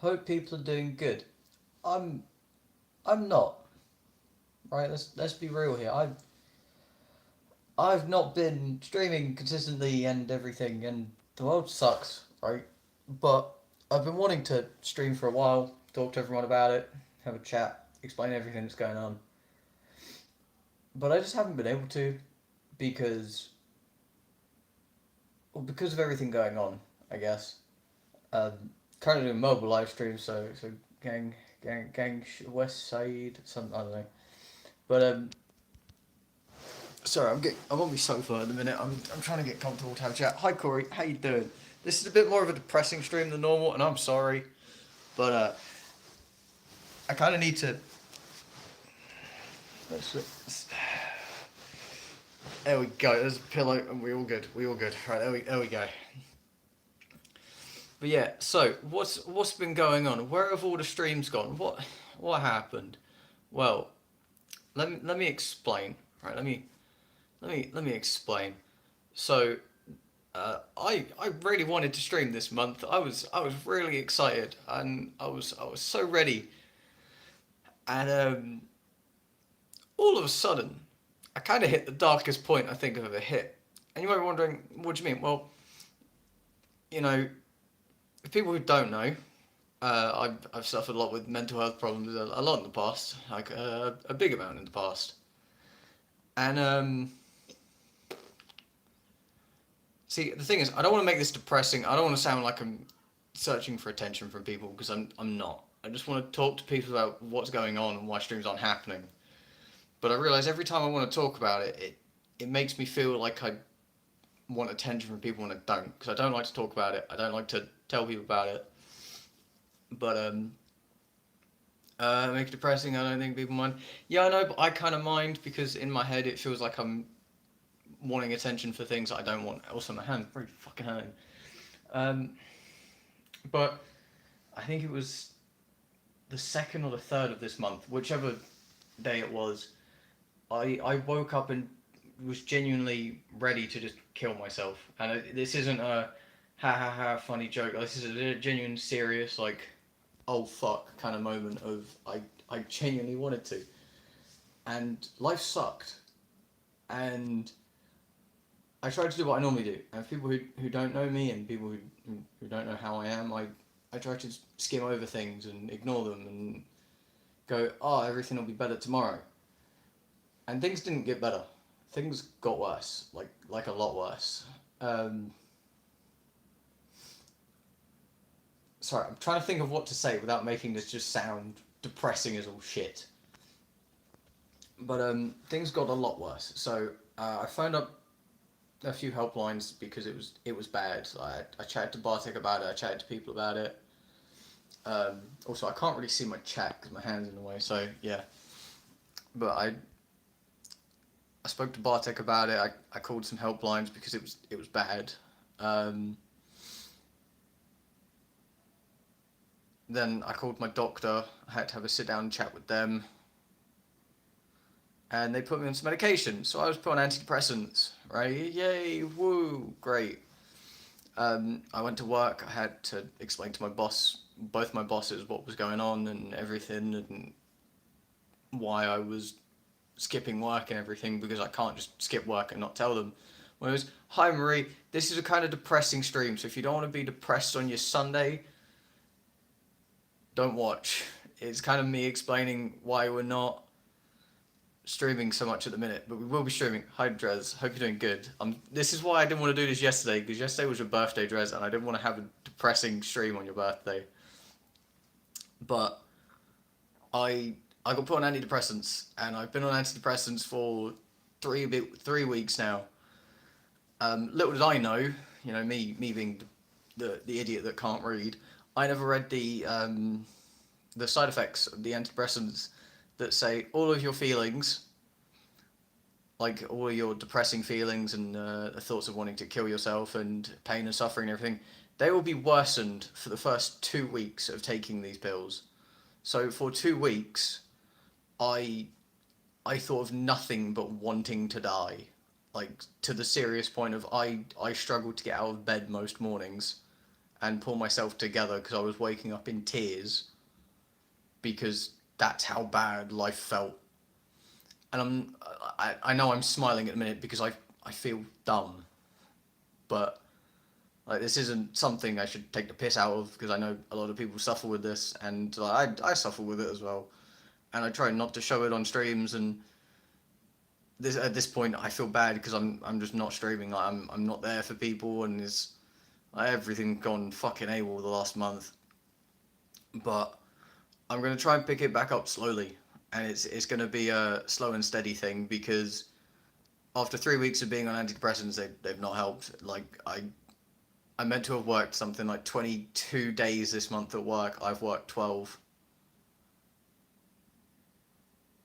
Hope people are doing good. I'm I'm not. Right, let's be real here. I've not been streaming consistently and everything, and the world sucks, right? But I've been wanting to stream for a while, talk to everyone about it, have a chat, explain everything that's going on. But I just haven't been able to because because of everything going on, I guess. Um, Currently doing mobile live streams, so West Side, some I don't know. But sorry, I'm on my sofa at the minute. I'm trying to get comfortable to have a chat. Hi Corey, how you doing? This is a bit more of a depressing stream than normal, and I'm sorry, but I kind of need to. There we go. There's a pillow, and we all good. We all good. Right, there we go. But yeah, so what's been going on? Where have all the streams gone? What happened? Well, let me explain. Right, let me explain. So I really wanted to stream this month. I was really excited and I was so ready. And all of a sudden, I kind of hit the darkest point I think I've ever hit. And you might be wondering, what do you mean? Well, you know, for people who don't know, I've suffered a lot with mental health problems a lot in the past, like a big amount in the past. And see, the thing is, I don't want to make this depressing. I don't want to sound like I'm searching for attention from people because I'm not. I just want to talk to people about what's going on and why streams aren't happening. But I realize every time I want to talk about it, it makes me feel like I want attention from people when I don't, because I don't like to talk about it. I don't like to tell people about it. But make it depressing. I don't think people mind. Yeah, I know, but I kind of mind because in my head it feels like I'm wanting attention for things that I don't want. Also, my hand pretty fucking hurting. Um, but I think it was the second or the third of this month, whichever day it was. I woke up and was genuinely ready to just kill myself. And this isn't a ha ha ha funny joke. This is a genuine serious like oh fuck kind of moment of I genuinely wanted to. And life sucked. And I tried to do what I normally do. And for people who don't know me and people who don't know how I am, I try to skim over things and ignore them and go, oh, everything will be better tomorrow. And things didn't get better. Things got worse, like a lot worse. Um, Sorry, I'm trying to think of what to say without making this just sound depressing as all shit. But things got a lot worse. So I phoned up a few helplines because it was bad. I chatted to Bartek about it. I chatted to people about it. Also, I can't really see my chat because my hand's in the way. So yeah, but I spoke to Bartek about it. I called some helplines because it was bad. Um, then I called my doctor. I had to have a sit down and chat with them, and they put me on some medication. So I was put on antidepressants. Right? Yay! Woo! Great. I went to work. I had to explain to my boss, both my bosses, what was going on and everything, and why I was skipping work and everything because I can't just skip work and not tell them. When it was, hi Marie, this is a kind of depressing stream, so if you don't want to be depressed on your Sunday, don't watch. It's kind of me explaining why we're not streaming so much at the minute, but we will be streaming. Hi Drez, hope you're doing good. This is why I didn't want to do this yesterday, because yesterday was your birthday, Drez, and I didn't want to have a depressing stream on your birthday. But I I got put on antidepressants, and I've been on antidepressants for 3 weeks now. Little did I know, me being the idiot that can't read, I never read the side effects of the antidepressants that say all of your feelings, like all of your depressing feelings and the thoughts of wanting to kill yourself and pain and suffering and everything, they will be worsened for the first 2 weeks of taking these pills. So for 2 weeks, I I thought of nothing but wanting to die, like to the serious point of I struggled to get out of bed most mornings, and pull myself together because I was waking up in tears because that's how bad life felt. And I know I'm smiling at the minute because I feel dumb, but like this isn't something I should take the piss out of because I know a lot of people suffer with this, and like, I suffer with it as well. And I try not to show it on streams. And this at this point, I feel bad because I'm just not streaming. Like, I'm not there for people, and it's like, everything gone fucking AWOL the last month. But I'm gonna try and pick it back up slowly, and it's gonna be a slow and steady thing because after 3 weeks of being on antidepressants, they've not helped. Like I meant to have worked something like 22 days this month at work. I've worked 12.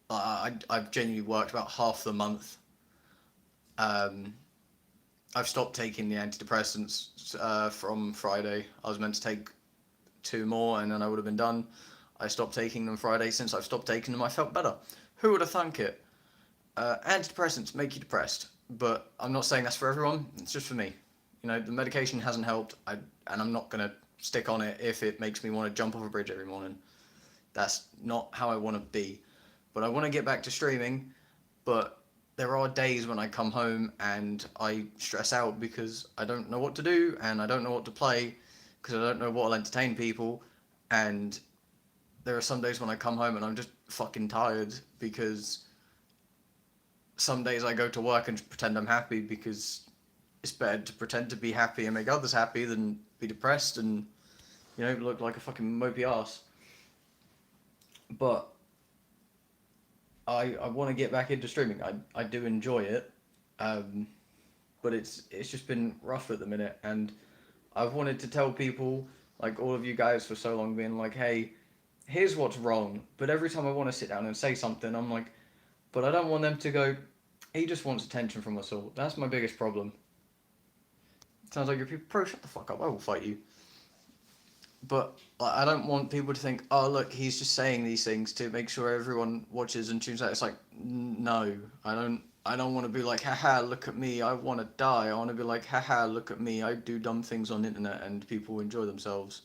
I've genuinely worked about half the month. Um, I've stopped taking the antidepressants from Friday. I was meant to take 2 more and then I would have been done. I stopped taking them Friday. Since I've stopped taking them, I felt better. Who would have thunk it? Antidepressants make you depressed, but I'm not saying that's for everyone. It's just for me. You know, the medication hasn't helped, and I'm not gonna stick on it if it makes me want to jump off a bridge every morning. That's not how I want to be. But I want to get back to streaming. But there are days when I come home and I stress out because I don't know what to do and I don't know what to play because I don't know what will entertain people. And there are some days when I come home and I'm just fucking tired because some days I go to work and pretend I'm happy because it's better to pretend to be happy and make others happy than be depressed and, you know, look like a fucking mopey ass. But I want to get back into streaming. I do enjoy it, um, but it's just been rough at the minute, and I've wanted to tell people, like all of you guys for so long, being like, hey, here's what's wrong. But every time I want to sit down and say something, I'm like, but I don't want them to go, he just wants attention from us all. That's my biggest problem. Sounds like you're people, pro, shut the fuck up, I will fight you. But like, I don't want people to think, oh look, he's just saying these things to make sure everyone watches and tunes out. It's like, no, I don't. I don't want to be like, haha, look at me, I want to die. I want to be like, haha, look at me, I do dumb things on the internet and people enjoy themselves.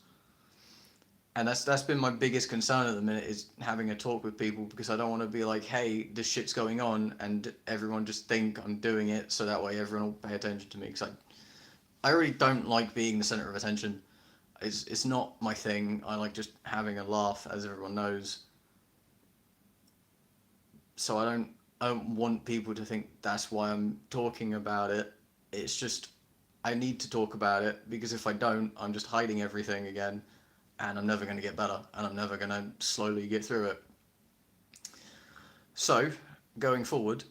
And that's been my biggest concern at the minute is having a talk with people because I don't want to be like, hey, this shit's going on and everyone just think I'm doing it so that way everyone will pay attention to me. Because I really don't like being the center of attention. It's not my thing. I like just having a laugh, as everyone knows. So I don't want people to think that's why I'm talking about it. It's just I need to talk about it because if I don't, I'm just hiding everything again, and I'm never going to get better, and I'm never going to slowly get through it. So going forward,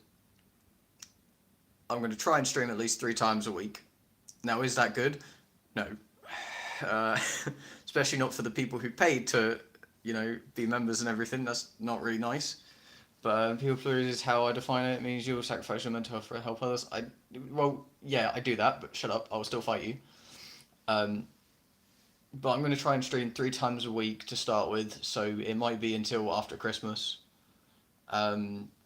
I'm going to try and stream at least 3 times a week. Now, is that good? No. Uh, especially not for the people who paid to, you know, be members and everything. That's not really nice. But people please is how I define it. It means you will sacrifice your mental health for help others. Well, yeah, I do that, but shut up. I will still fight you. Um, but I'm going to try and stream 3 times a week to start with. So it might be until after Christmas.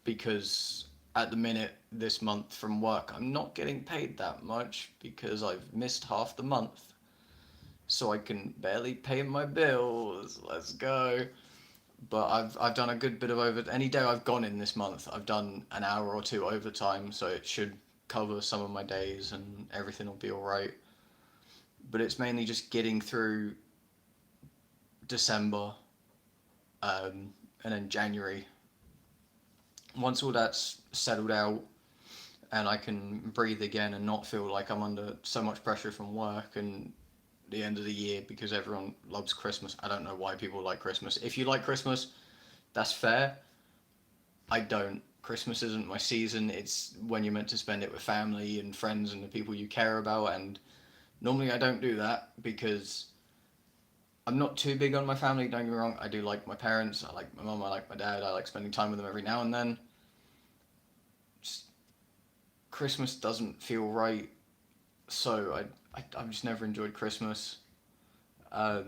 Because at the minute this month from work, I'm not getting paid that much because I've missed half the month. So I can barely pay my bills. Let's go. But I've done a good bit of over. Any day I've gone in this month, I've done an hour or two overtime, so it should cover some of my days and everything will be all right. But it's mainly just getting through December, and then January. Once all that's settled out and I can breathe again and not feel like I'm under so much pressure from work and the end of the year because everyone loves Christmas. I don't know why people like Christmas. If you like Christmas, that's fair. I don't. Christmas isn't my season. It's when you're meant to spend it with family and friends and the people you care about. And normally I don't do that because I'm not too big on my family. Don't get me wrong. I do like my parents. I like my mum. I like my dad. I like spending time with them every now and then. Just, Christmas doesn't feel right. So I've just never enjoyed Christmas. I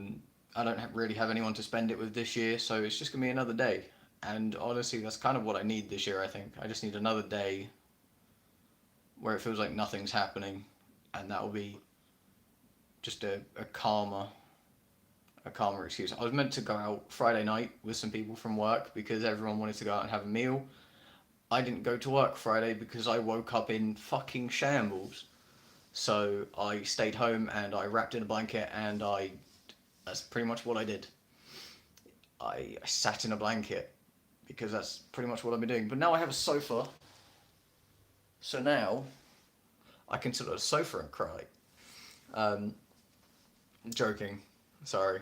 don't really have anyone to spend it with this year, so it's just gonna be another day. And honestly, that's kind of what I need this year. I think I just need another day where it feels like nothing's happening, and that will be just a calmer excuse. I was meant to go out Friday night with some people from work because everyone wanted to go out and have a meal. I didn't go to work Friday because I woke up in fucking shambles. So I stayed home and I wrapped in a blanket and that's pretty much what I did. I sat in a blanket because that's pretty much what I've been doing. But now I have a sofa, so now I can sit on a sofa and cry. Um, joking, sorry,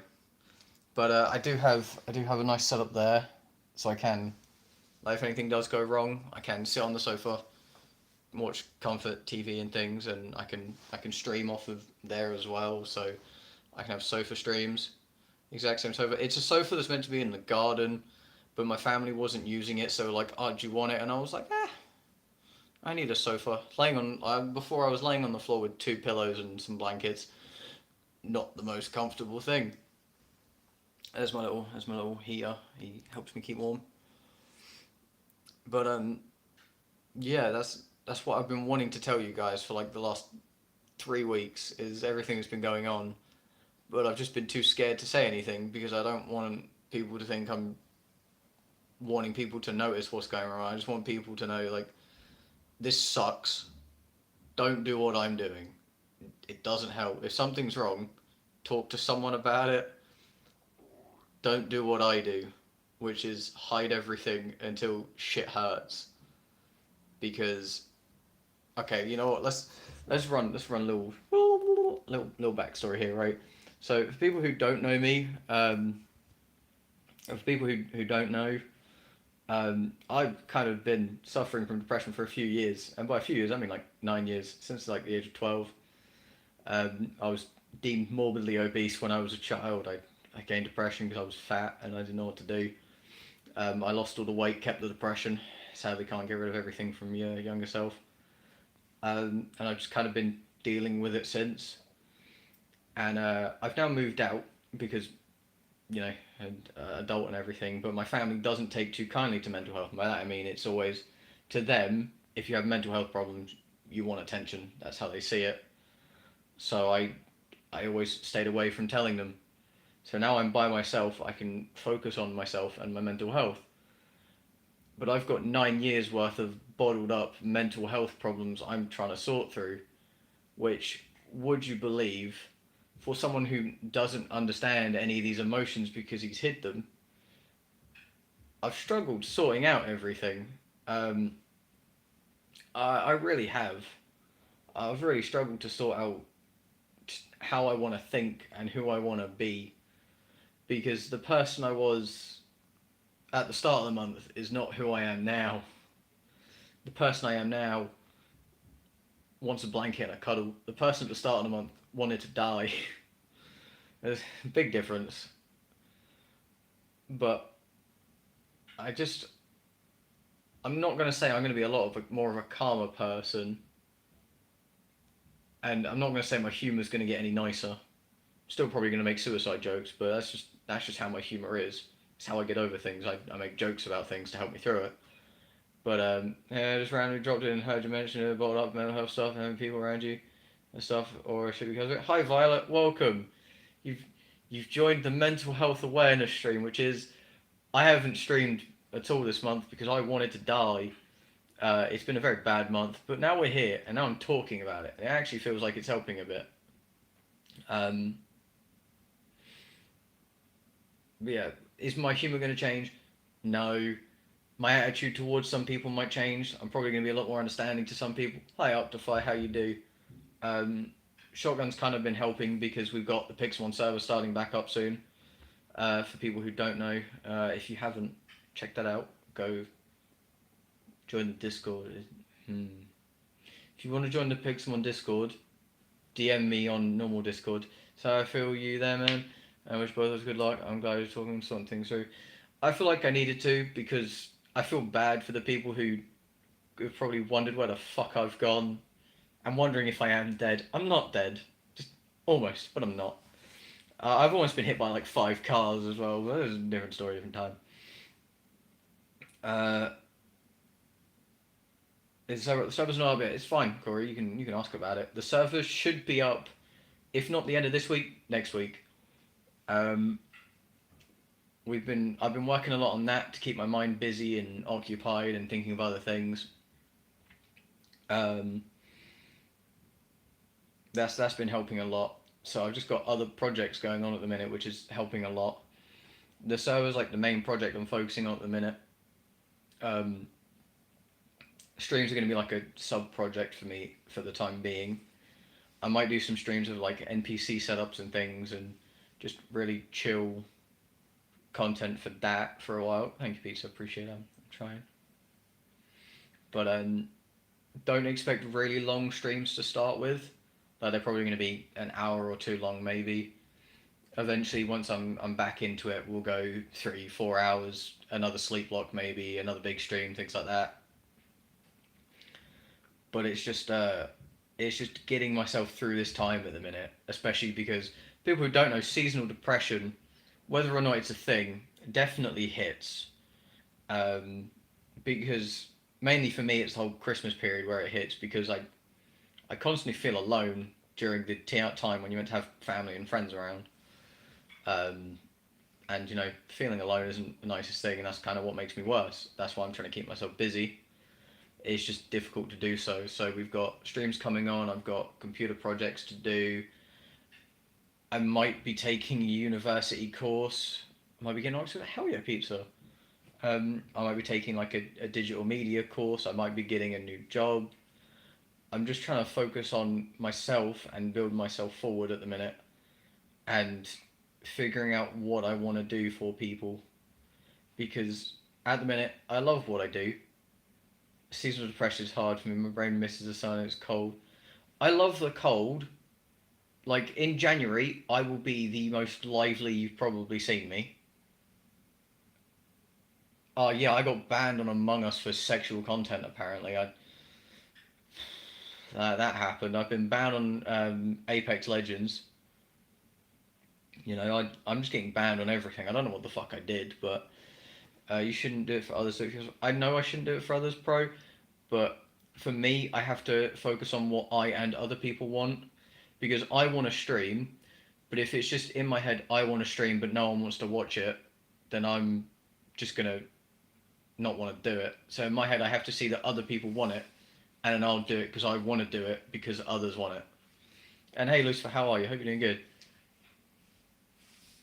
but I do have a nice setup there, so I can, like, if anything does go wrong, I can sit on the sofa, watch comfort TV and things, and I can stream off of there as well. So I can have sofa streams. Exact same sofa. It's a sofa that's meant to be in the garden, but my family wasn't using it, so like, oh, do you want it? And I was like, I need a sofa. Laying on before I was laying on the floor with two pillows and some blankets. Not the most comfortable thing. There's my little heater. He helps me keep warm. But yeah, that's what I've been wanting to tell you guys for like the last 3 weeks. Is everything that's been going on, but I've just been too scared to say anything because I don't want people to think I'm wanting people to notice what's going on. I just want people to know, like, this sucks. Don't do what I'm doing. It doesn't help. If something's wrong, talk to someone about it. Don't do what I do, which is hide everything until shit hurts. Because, okay, you know what? Let's run a little backstory here, right? So for people who don't know me, for people who don't know, I've kind of been suffering from depression for a few years, and by a few years I mean like 9 years, since like the age of 12. I was deemed morbidly obese when I was a child. I gained depression because I was fat and I didn't know what to do. I lost all the weight, kept the depression. Sadly, can't get rid of everything from your younger self. And I've just kind of been dealing with it since. And I've now moved out because, an adult and everything, but my family doesn't take too kindly to mental health. By that I mean it's always, to them, if you have mental health problems, you want attention. That's how they see it. So I always stayed away from telling them. So now I'm by myself, I can focus on myself and my mental health. But I've got 9 years worth of bottled up mental health problems I'm trying to sort through, which, would you believe, for someone who doesn't understand any of these emotions because he's hid them, I've struggled sorting out everything. Um, I really have. I've really struggled to sort out how I want to think and who I want to be, because the person I was at the start of the month is not who I am now. The person I am now wants a blanket and a cuddle. The person at the start of the month wanted to die. There's a big difference. But I just, I'm not going to say I'm going to be more of a calmer person, and I'm not going to say my humor's going to get any nicer. Still probably going to make suicide jokes, but that's just how my humor is. It's how I get over things. I make jokes about things to help me through it. But yeah, I just randomly dropped in and heard you mention it, brought up mental health stuff and having people around you and stuff, or should we go? Hi Violet, welcome. You've you've joined the mental health awareness stream, which is, I haven't streamed at all this month because I wanted to die. It's been a very bad month, but now we're here and now I'm talking about it. It actually feels like it's helping a bit. Um, yeah, is my humor going to change? No. My attitude towards some people might change. I'm probably going to be a lot more understanding to some people. Hi, Optify, how you do? Um, Shotgun's kind of been helping because we've got the Pixel server starting back up soon. For people who don't know, if you haven't checked that out, go join the Discord. If you want to join the Pixel Discord, DM me on normal Discord. So I feel you there, man. I wish both of us good luck. I'm glad you're talking something things through. I feel like I needed to because I feel bad for the people who have probably wondered where the fuck I've gone. I'm wondering if I am dead. I'm not dead. Just almost, but I'm not. I've almost been hit by like 5 cars as well. But that's a different story, different time. Uh, the server's not up yet. It's fine, Corey. You can ask about it. The server should be up if not the end of this week, next week. Um, I've been working a lot on that to keep my mind busy and occupied and thinking of other things. Um, that's been helping a lot. So I've just got other projects going on at the minute, which is helping a lot. The server's like the main project I'm focusing on at the minute. Um, Streams are going to be like a sub project for me for the time being. I might do some streams of like NPC setups and things and just really chill content for that for a while. Thank you, Pizza. Appreciate it. I'm trying. But don't expect really long streams to start with. They're probably going to be an hour or two long, maybe. Eventually, once I'm back into it, we'll go 3-4 hours. Another sleep block, maybe another big stream, things like that. But it's just getting myself through this time at the minute, especially because people who don't know, seasonal depression, whether or not it's a thing, definitely hits. Um, because mainly for me, it's the whole Christmas period where it hits because I constantly feel alone during the time when you're meant to have family and friends around. Um, and feeling alone isn't the nicest thing, and that's kind of what makes me worse. That's why I'm trying to keep myself busy. It's just difficult to do so. So we've got streams coming on. I've got computer projects to do. I might be taking a university course. I might be getting Oxford. Hell yeah, pizza. I might be taking like a digital media course. I might be getting a new job. I'm just trying to focus on myself and build myself forward at the minute and figuring out what I want to do for people because at the minute I love what I do. Seasonal depression is hard for me. My brain misses the sun. It's cold. I love the cold. Like in January, I will be the most lively you've probably seen me. Oh yeah, I got banned on Among Us for sexual content. Apparently, that happened. I've been banned on Apex Legends. I'm just getting banned on everything. I don't know what the fuck I did, but you shouldn't do it for others. I know I shouldn't do it for others, pro, but for me, I have to focus on what I and other people want because I want to stream, but if it's just in my head, I want to stream, but no one wants to watch it, then I'm just gonna not want to do it. So in my head, I have to see that other people want it, and then I'll do it because I want to do it because others want it. And hey, Lucifer, how are you? Hope you're doing good.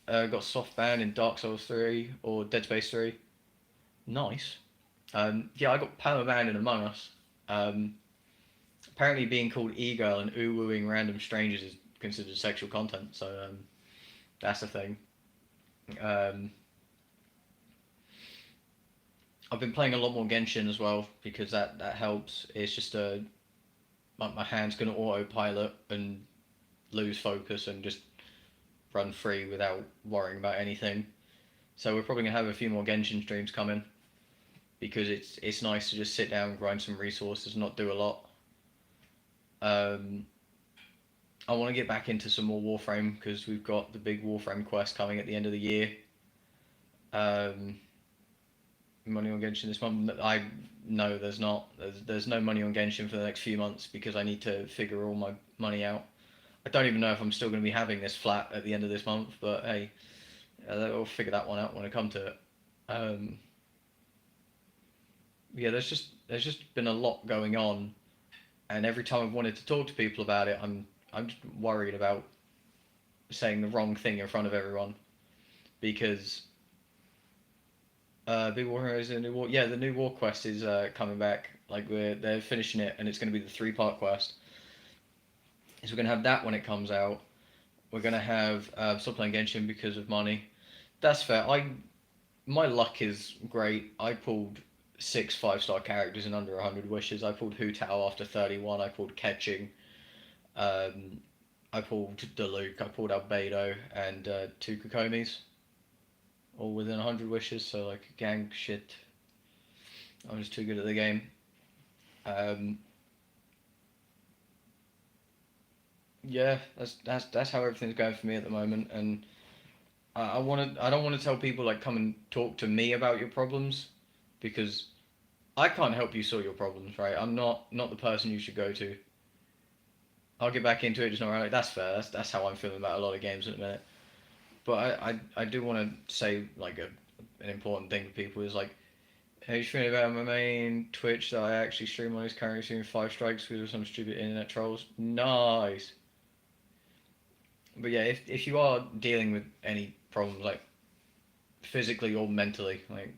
Got soft ban in Dark Souls 3 or Dead Space 3. Nice. Yeah, I got perma banned in Among Us. Apparently, being called e-girl and ooh-wooing random strangers is considered sexual content, so that's a thing. Um, I've been playing a lot more Genshin as well because that helps. It's just my hand's gonna autopilot and lose focus and just run free without worrying about anything. So we're probably gonna have a few more Genshin streams coming because it's nice to just sit down, grind some resources, not do a lot. I want to get back into some more Warframe because we've got the big Warframe quest coming at the end of the year. Money on Genshin this month? I no, there's not. There's no money on Genshin for the next few months because I need to figure all my money out. I don't even know if I'm still going to be having this flat at the end of this month, but hey, I'll figure that one out when I come to it. Yeah, there's just been a lot going on, and every time I've wanted to talk to people about it, I'm just worried about saying the wrong thing in front of everyone because Big War Heroes and New War. Yeah, the new War quest is coming back. Like they're finishing it, and it's going to be the 3-part quest. So we're going to have that when it comes out. We're going to have stop playing Genshin because of money. That's fair. My luck is great. I pulled 6 5-star characters in under 100 wishes. I pulled Hu Tao after 31. I pulled Ketching. I pulled Diluc. I pulled Albedo and 2 Kokomis. All within 100 wishes, so like gang shit. I'm just too good at the game. Yeah, that's how everything's going for me at the moment, and I don't want to tell people like come and talk to me about your problems, because I can't help you solve your problems, right? I'm not the person you should go to. I'll get back into it. Just not right. Like, that's fair. That's how I'm feeling about a lot of games at the minute. But I do want to say like an important thing for people is like, how you feeling about my main Twitch that I actually stream on is currently receiving 5 strikes because of some stupid internet trolls. Nice. But yeah, if you are dealing with any problems like physically or mentally, like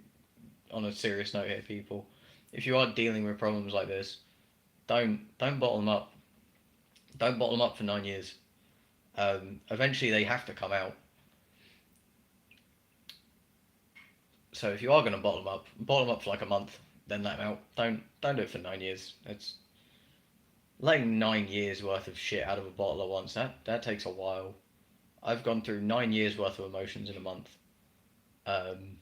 on a serious note here, people, if you are dealing with problems like this, don't bottle them up. Don't bottle them up for 9 years. Eventually they have to come out. So if you are going to bottle them up for like a month, then let them out. Don't do it for 9 years. It's letting 9 years worth of shit out of a bottle at once. That takes a while. I've gone through 9 years worth of emotions in a month. Um,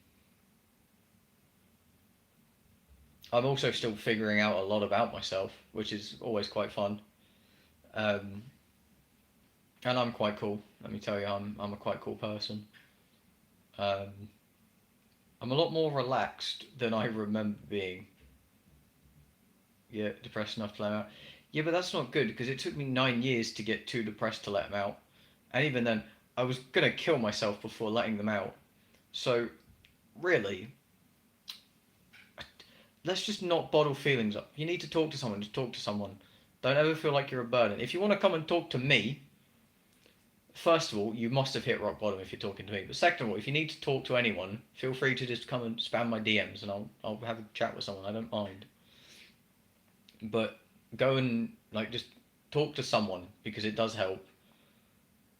I'm also still figuring out a lot about myself, which is always quite fun. Um, and I'm quite cool. Let me tell you, I'm a quite cool person. Um, I'm a lot more relaxed than I remember being. Yeah, depressed enough to let him out. Yeah, but that's not good because it took me 9 years to get too depressed to let him out, and even then, I was gonna kill myself before letting them out. So really, let's just not bottle feelings up. You need to talk to someone. Just talk to someone. Don't ever feel like you're a burden. If you want to come and talk to me, first of all, you must have hit rock bottom if you're talking to me. But second of all, if you need to talk to anyone, feel free to just come and spam my DMs, and I'll have a chat with someone. I don't mind. But go and like just talk to someone because it does help.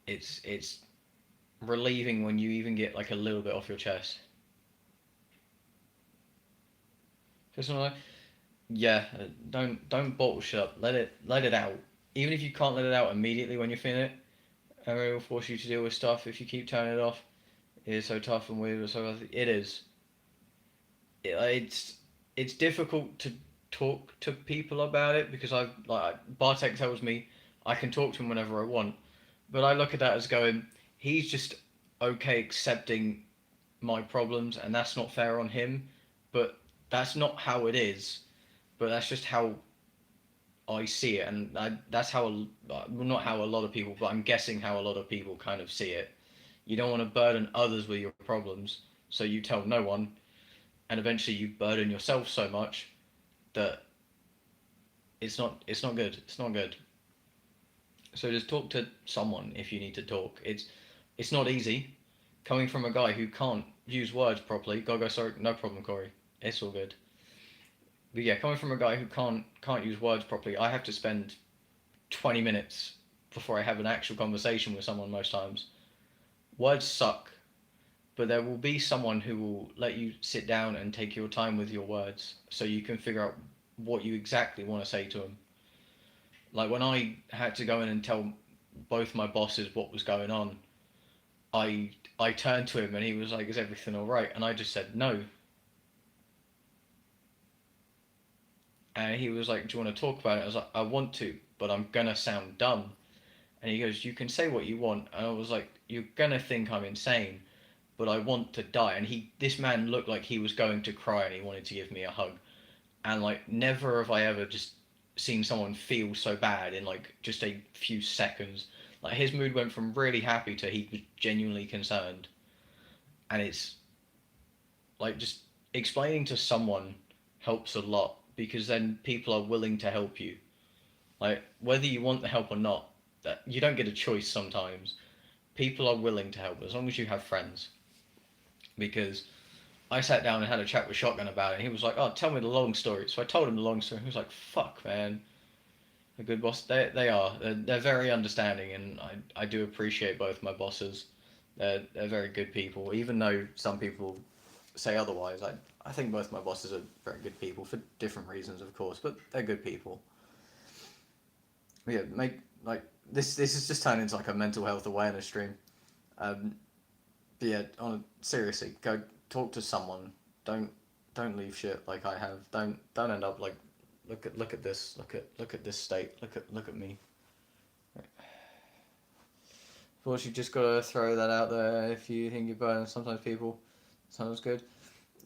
It's relieving when you even get like a little bit off your chest. Just like, yeah, don't bottle shit up. Let it out. Even if you can't let it out immediately when you're feeling it, and it will force you to deal with stuff if you keep turning it off. It is so tough and weird. So it is. It's difficult to talk to people about it because I've like Bartek tells me I can talk to him whenever I want, but I look at that as going he's just okay accepting my problems and that's not fair on him, but that's not how it is. But that's just how I see it, and that's how well, not how a lot of people, but I'm guessing how a lot of people kind of see it. You don't want to burden others with your problems, so you tell no one, and eventually you burden yourself so much that it's not good. It's not good. So just talk to someone if you need to talk. It's not easy. Coming from a guy who can't use words properly. Go sorry, no problem, Corey. It's all good. But yeah, coming from a guy who can't use words properly, I have to spend 20 minutes before I have an actual conversation with someone most times. Words suck, but there will be someone who will let you sit down and take your time with your words so you can figure out what you exactly want to say to them. Like when I had to go in and tell both my bosses what was going on, I turned to him and he was like, "Is everything all right?" And I just said no. And he was like, "Do you want to talk about it?" I was like, "I want to, but I'm gonna sound dumb." And he goes, "You can say what you want." And I was like, "You're gonna think I'm insane, but I want to die." And this man looked like he was going to cry and he wanted to give me a hug. And like, never have I ever just seen someone feel so bad in like just a few seconds. Like his mood went from really happy to he was genuinely concerned. And it's like just explaining to someone helps a lot because then people are willing to help you. Like whether you want the help or not, that you don't get a choice sometimes. People are willing to help as long as you have friends. Because I sat down and had a chat with Shotgun about it. And he was like, "Oh, tell me the long story." So I told him the long story. He was like, "Fuck, man, a good boss." They are. They're very understanding, and I do appreciate both my bosses. They're very good people, even though some people say otherwise. I think both my bosses are very good people for different reasons, of course, but they're good people. Yeah, make like this is just turned into like a mental health awareness stream. Um, but yeah, seriously, go talk to someone. Don't don't leave shit like I have. Don't end up like look at this. Look at this state. Look at me. Of course, you just gotta throw that out there if you think you're burning. Sometimes people, sounds good.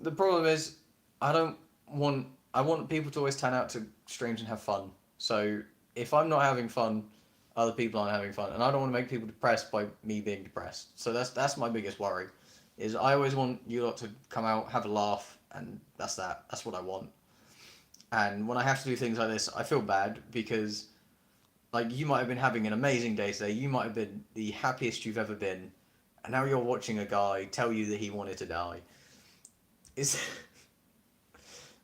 The problem is, I don't want. I want people to always turn out to streams and have fun. So if I'm not having fun, other people aren't having fun, and I don't want to make people depressed by me being depressed. So that's my biggest worry. Is I always want you lot to come out, have a laugh, and that's that. That's what I want. And when I have to do things like this, I feel bad because like you might have been having an amazing day today. You might have been the happiest you've ever been, and now you're watching a guy tell you that he wanted to die. Is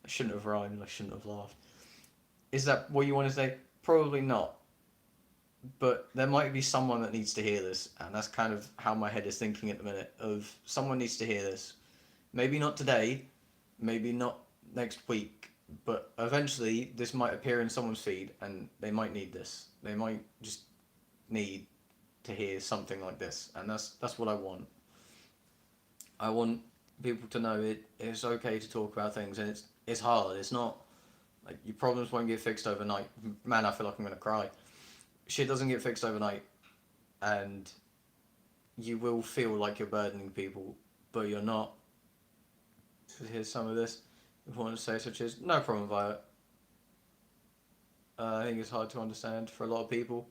I shouldn't have rhymed. I shouldn't have laughed. Is that what you want to say? Probably not. But there might be someone that needs to hear this, and that's kind of how my head is thinking at the minute. Of someone needs to hear this. Maybe not today, maybe not next week, but eventually this might appear in someone's feed, and they might need this. They might just need to hear something like this, and that's what I want. I want people to know it's okay to talk about things, and it's hard. It's not like your problems won't get fixed overnight. Man, I feel like I'm gonna cry. Shit doesn't get fixed overnight, and you will feel like you're burdening people, but you're not. Here's some of this. If I want to say, such as no problem, Violet. I think it's hard to understand for a lot of people.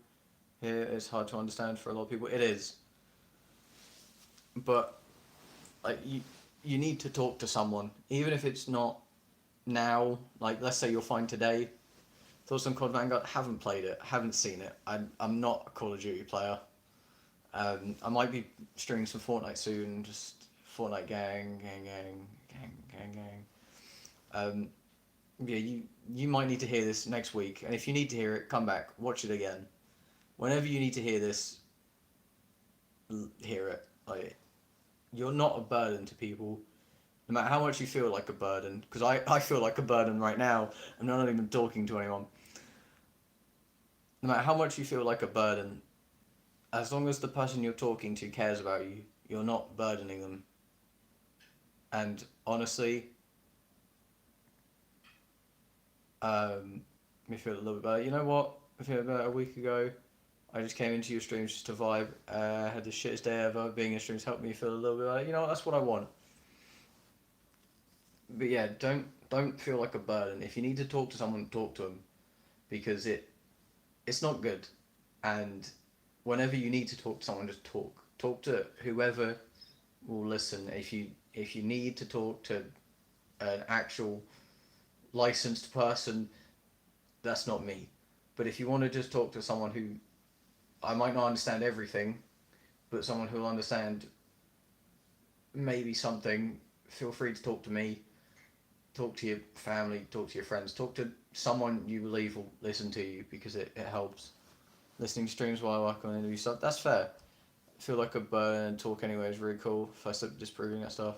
Here, it's hard to understand for a lot of people. It is, but like you need to talk to someone, even if it's not now. Like let's say you're fine today. Thoughts on COD Vanguard? Haven't played it. Haven't seen it. I'm not a Call of Duty player. I might be streaming some Fortnite soon. Just Fortnite gang. Um, yeah, you might need to hear this next week, and if you need to hear it, come back, watch it again. Whenever you need to hear this, hear it. Like you're not a burden to people, no matter how much you feel like a burden. Because I feel like a burden right now. I'm not even talking to anyone. No matter how much you feel like a burden, as long as the person you're talking to cares about you, you're not burdening them. And honestly, me feel a little bit better. You know what? I feel about a week ago, I just came into your streams just to vibe. Had the shittest day ever. Being in streams helped me feel a little bit better. You know what? That's what I want. But yeah, don't feel like a burden. If you need to talk to someone, talk to them, because it's not good. And whenever you need to talk to someone, just talk. Talk to whoever will listen. If you need to talk to an actual licensed person, that's not me. But if you want to just talk to someone who I might not understand everything, but someone who will understand maybe something, feel free to talk to me. Talk to your family, talk to your friends, talk to someone you believe will listen to you because it helps. Listening to streams while I work on interview stuff, that's fair. Feel like a burden and talk anyway is really cool. If I start disproving that stuff.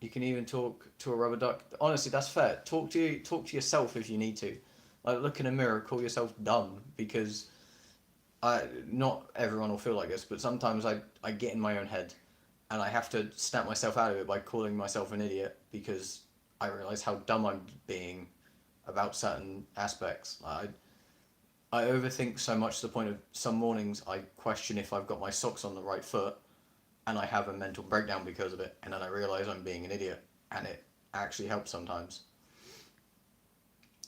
You can even talk to a rubber duck. Honestly, that's fair. Talk to yourself if you need to. Like look in a mirror, call yourself dumb because not everyone will feel like this, but sometimes I get in my own head and I have to snap myself out of it by calling myself an idiot because I realize how dumb I'm being about certain aspects. I overthink so much to the point of some mornings I question if I've got my socks on the right foot and I have a mental breakdown because of it, and then I realize I'm being an idiot, and it actually helps sometimes.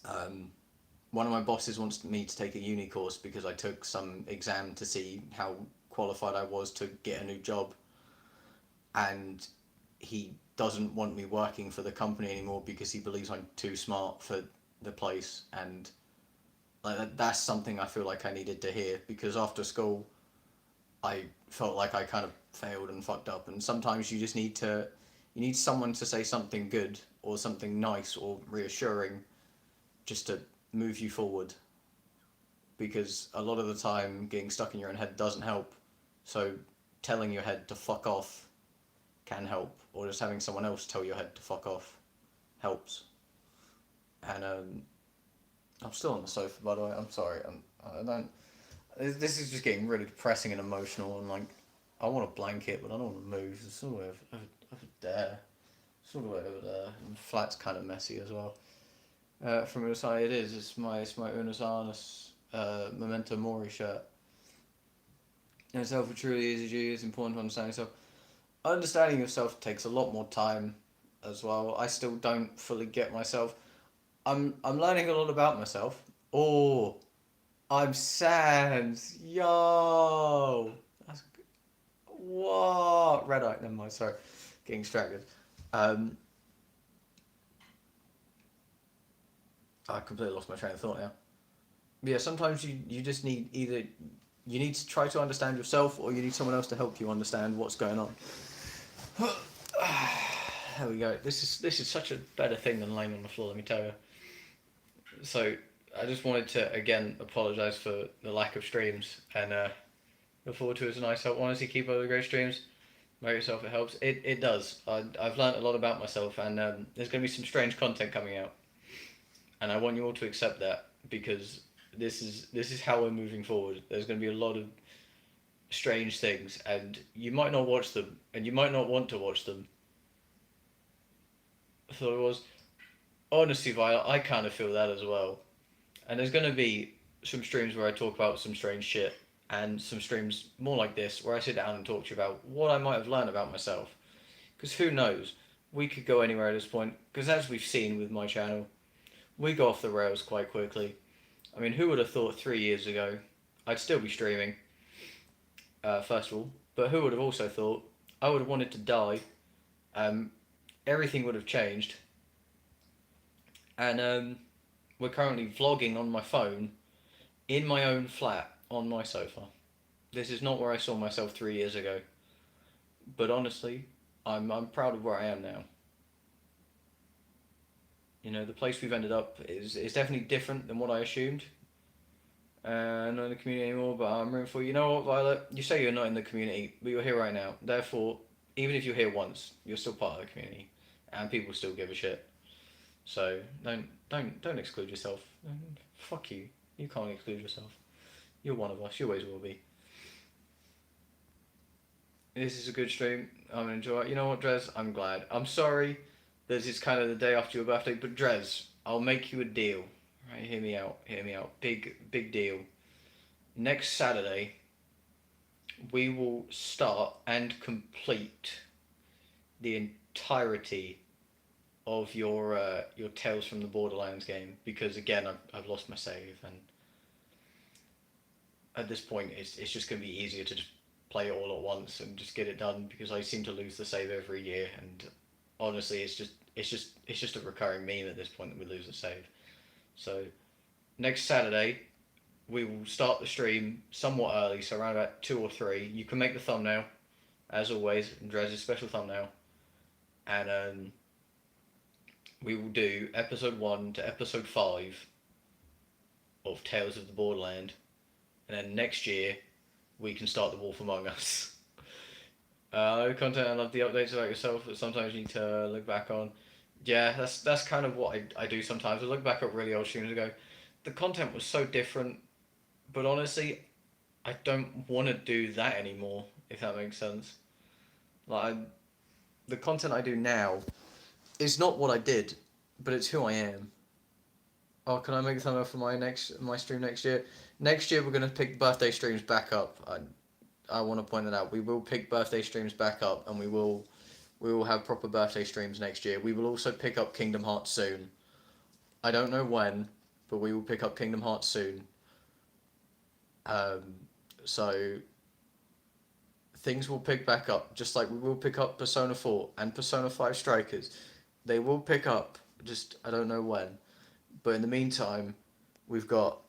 Um, One of my bosses wants me to take a uni course because I took some exam to see how qualified I was to get a new job, and he doesn't want me working for the company anymore because he believes I'm too smart for the place, and like that's something I feel like I needed to hear because after school I felt like I kind of failed and fucked up, and sometimes you need someone to say something good or something nice or reassuring just to move you forward, because a lot of the time getting stuck in your own head doesn't help. So telling your head to fuck off can help, or just having someone else tell your head to fuck off helps. And I'm still on the sofa, by the way. I'm sorry. I don't. This is just getting really depressing and emotional, and like, I want a blanket, but I don't want to move. It's all the way over there. It's all the way over there. And the flat's kind of messy as well. From the side, it is. It's my Unus Annus Memento Mori shirt. And self truly is you. It's important to understand yourself. Understanding yourself takes a lot more time, as well. I still don't fully get myself. I'm learning a lot about myself. Oh, I'm Sans. Yo. That's what? Red eye. Never mind. Sorry, getting distracted. Um, I completely lost my train of thought now. Yeah, sometimes you just need either you need to try to understand yourself or you need someone else to help you understand what's going on. There we go. This is such a better thing than laying on the floor. Let me tell you. So I just wanted to again apologise for the lack of streams and look forward to it tonight. So honestly, keep up the great streams. Make yourself it helps. It does. I've learned a lot about myself and there's going to be some strange content coming out, and I want you all to accept that because this is how we're moving forward. There's going to be a lot of strange things, and you might not watch them, and you might not want to watch them. So it was honestly, Violet, I kind of feel that as well. And there's going to be some streams where I talk about some strange shit, and some streams more like this where I sit down and talk to you about what I might have learned about myself. Because who knows? We could go anywhere at this point. Because as we've seen with my channel, we go off the rails quite quickly. I mean, who would have thought 3 years ago I'd still be streaming? First of all, but who would have also thought I would have wanted to die? Um, Everything would have changed, and we're currently vlogging on my phone in my own flat on my sofa. This is not where I saw myself 3 years ago, but honestly, I'm proud of where I am now. You know, the place we've ended up is definitely different than what I assumed. Not in the community anymore, but I'm rooting for you. You know what, Violet? You say you're not in the community, but you're here right now. Therefore, even if you're here once, you're still part of the community, and people still give a shit. So don't exclude yourself. Fuck you. You can't exclude yourself. You're one of us. You always will be. This is a good stream. I'm gonna enjoy it. You know what, Drez? I'm glad. I'm sorry that it's kind of the day after your birthday, but Drez, I'll make you a deal. Right, hear me out. Hear me out. Big deal. Next Saturday, we will start and complete the entirety of your Tales from the Borderlands game because again I've lost my save and at this point it's just going to be easier to just play it all at once and just get it done because I seem to lose the save every year and honestly it's just a recurring meme at this point that we lose the save. So next Saturday we will start the stream somewhat early, so around about 2 or 3. You can make the thumbnail as always, Andres' special thumbnail, and we will do episode 1 to episode 5 of Tales of the Borderland, and then next year we can start The Wolf Among Us. Content, I love the updates about yourself that sometimes you need to look back on. Yeah, that's kind of what I do sometimes. I look back at really old streams and go, the content was so different, but honestly, I don't want to do that anymore, if that makes sense. Like, the content I do now is not what I did, but it's who I am. Oh, can I make a thumbnail for my stream next year? Next year we're gonna pick birthday streams back up. I want to point that out. We will pick birthday streams back up, and we will have proper birthday streams next year. We will also pick up Kingdom Hearts soon. I don't know when, but we will pick up Kingdom Hearts soon. So things will pick back up, just like we will pick up Persona 4 and Persona 5 Strikers. They will pick up, just I don't know when. But in the meantime, we've got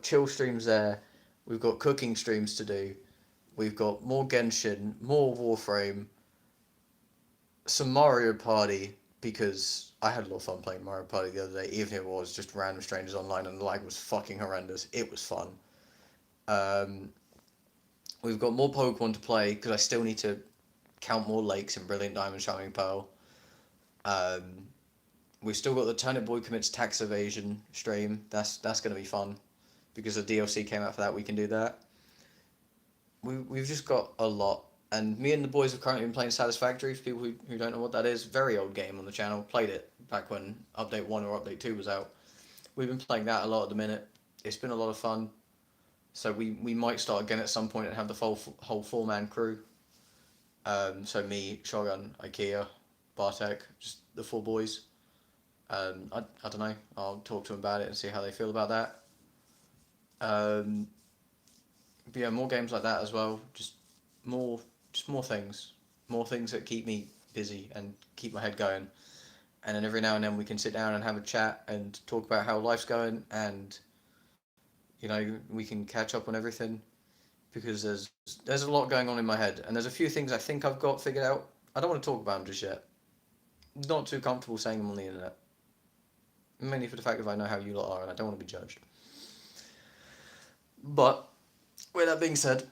chill streams there, we've got cooking streams to do, we've got more Genshin, more Warframe, some Mario Party, because I had a lot of fun playing Mario Party the other day, even if it was just random strangers online and the lag was fucking horrendous. It was fun. We've got more Pokemon to play because I still need to count more lakes in Brilliant Diamond Shining Pearl. We've still got the Turnip Boy Commits Tax Evasion stream. That's going to be fun because the DLC came out for that. We can do that. We've just got a lot. And me and the boys have currently been playing Satisfactory. For people who don't know what that is, very old game on the channel. Played it back when Update 1 or Update 2 was out. We've been playing that a lot at the minute. It's been a lot of fun. So we might start again at some point and have the whole 4-man crew. So me, Shogun, Ikea, Bartek, just the 4 boys. I don't know. I'll talk to them about it and see how they feel about that. Um, but yeah, more games like that as well. More, just more things that keep me busy and keep my head going. And then every now and then we can sit down and have a chat and talk about how life's going, and we can catch up on everything because there's a lot going on in my head, and there's a few things I think I've got figured out. I don't want to talk about them just yet. Not too comfortable saying them on the internet, mainly for the fact that I know how you lot are, and I don't want to be judged. But with that being said,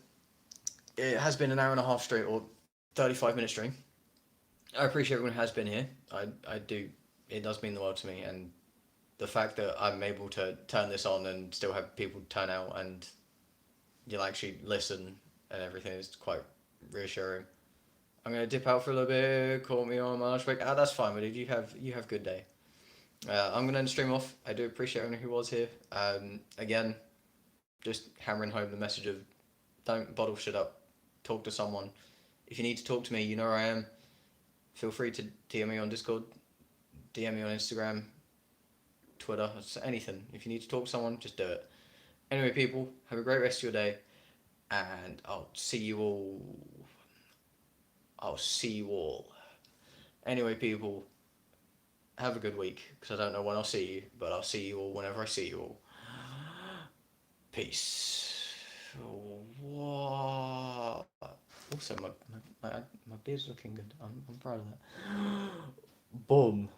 it has been an hour and a half straight, or 35-minute stream. I appreciate everyone who has been here. I do. It does mean the world to me, and the fact that I'm able to turn this on and still have people turn out and you'll actually listen and everything is quite reassuring. I'm gonna dip out for a little bit. Call me on my lunch break. Ah, that's fine, but if you have a good day. I'm gonna end the stream off. I do appreciate everyone who was here. Again, just hammering home the message of don't bottle shit up. Talk to someone. If you need to talk to me, you know where I am. Feel free to DM me on Discord, DM me on Instagram, Twitter, anything. If you need to talk to someone, just do it. Anyway, people, have a great rest of your day, and I'll see you all. I'll see you all. Anyway, people, have a good week, because I don't know when I'll see you, but I'll see you all whenever I see you all. Peace. What? Also, my beard's looking good. I'm proud of that. Boom.